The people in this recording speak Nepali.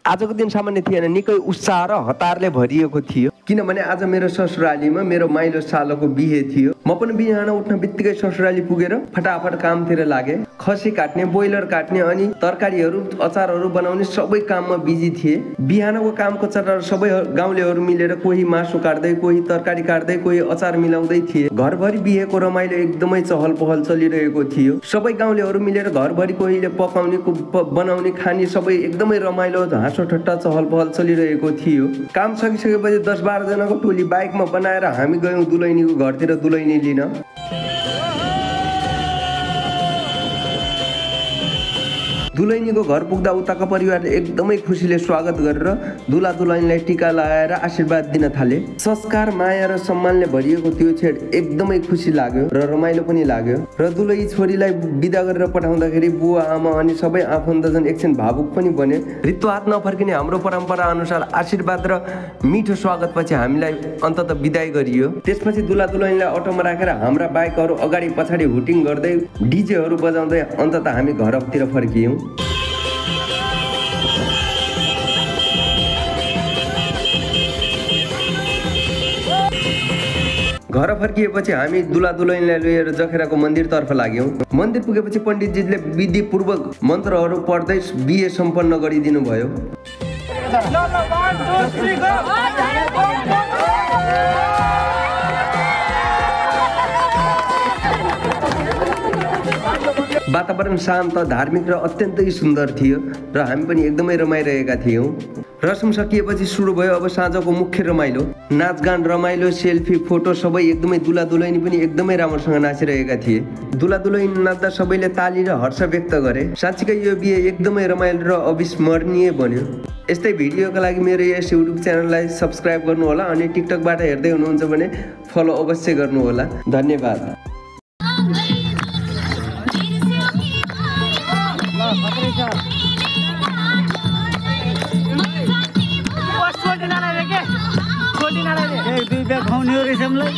आजको दिन सामान्य थिएन, निकै उत्साह र हतारले भरिएको थियो। किनभने आज मेरो ससुरालीमा मेरो माइलो सालोको बिहे थियो। म पनि बिहान उठ्न बित्तिकै ससुराली पुगेर फटाफट कामतिर लागे। खसी काट्ने, बोइलर काट्ने अनि तरकारीहरू अचारहरू बनाउने सबै काममा बिजी थिए। बिहानको कामको चट्टार सबै गाउँलेहरू मिलेर कोही मासु काट्दै, कोही तरकारी काट्दै, कोही अचार मिलाउँदै थिए। घरभरि बिहेको रमाइलो एकदमै चहल पहल चलिरहेको थियो। सबै गाउँलेहरू मिलेर घरभरि कोहीले पकाउने, बनाउने, खाने सबै एकदमै रमाइलो हाँसो ठट्टा चहल पहल चलिरहेको थियो। काम सकिसकेपछि 10-12 जनाको टोली बाइकमा बनाएर हामी गयौँ दुलैनीको घरतिर दुलैनी लिन। दुलैनीको घर पुग्दा उताका परिवारले एकदमै खुसीले स्वागत गरेर दुला दुलैनीलाई टीका लगाएर आशीर्वाद दिन थाले। संस्कार, माया र सम्मानले भरिएको त्यो छेड एकदमै खुसी लाग्यो र रमाइलो पनि लाग्यो। र दुलै छोरीलाई बिदा गरेर पठाउँदाखेरि बुवा आमा अनि सबै आफन्तजन एकछिन भावुक पनि बने। ऋतुहात नफर्किने हाम्रो परम्परा अनुसार आशीर्वाद र मिठो स्वागतपछि हामीलाई अन्तत बिदाई गरियो। त्यसपछि दुला दुलैनीलाई अटोमा राखेर हाम्रा बाइकहरू अगाडि पछाडि हुटिङ गर्दै डिजेहरू बजाउँदै अन्तत हामी घरतिर फर्कियौँ। घर फर्किएपछि हामी दुला दुलैनीलाई लिएर जखेराको मन्दिरतर्फ लाग्यौँ। मन्दिर पुगेपछि पण्डितजीले विधिपूर्वक मन्त्रहरू पढ्दै बिहे सम्पन्न गरिदिनु भयो। वातावरण शान्त, धार्मिक र अत्यन्तै सुन्दर थियो र हामी पनि एकदमै रमाइरहेका थियौँ। रसम सकिएपछि सुरु भयो अब साँझको मुख्य रमाइलो। नाचगान, रमाइलो, सेल्फी, फोटो सबै एकदमै दुला दुलैनी पनि एकदमै राम्रोसँग नाचिरहेका थिए। दुला दुलैनी नाच्दा सबैले ताली र हर्ष व्यक्त गरे। साँच्चीकै यो बिहे एकदमै रमाइलो र अविस्मरणीय बन्यो। यस्तै भिडियोका लागि मेरो यस युट्युब च्यानललाई सब्स्क्राइब गर्नुहोला अनि टिकटकबाट हेर्दै हुनुहुन्छ भने फलो अवश्य गर्नुहोला। धन्यवाद। दुई ब्याग खुवाउने हो रहेछ हामीलाई।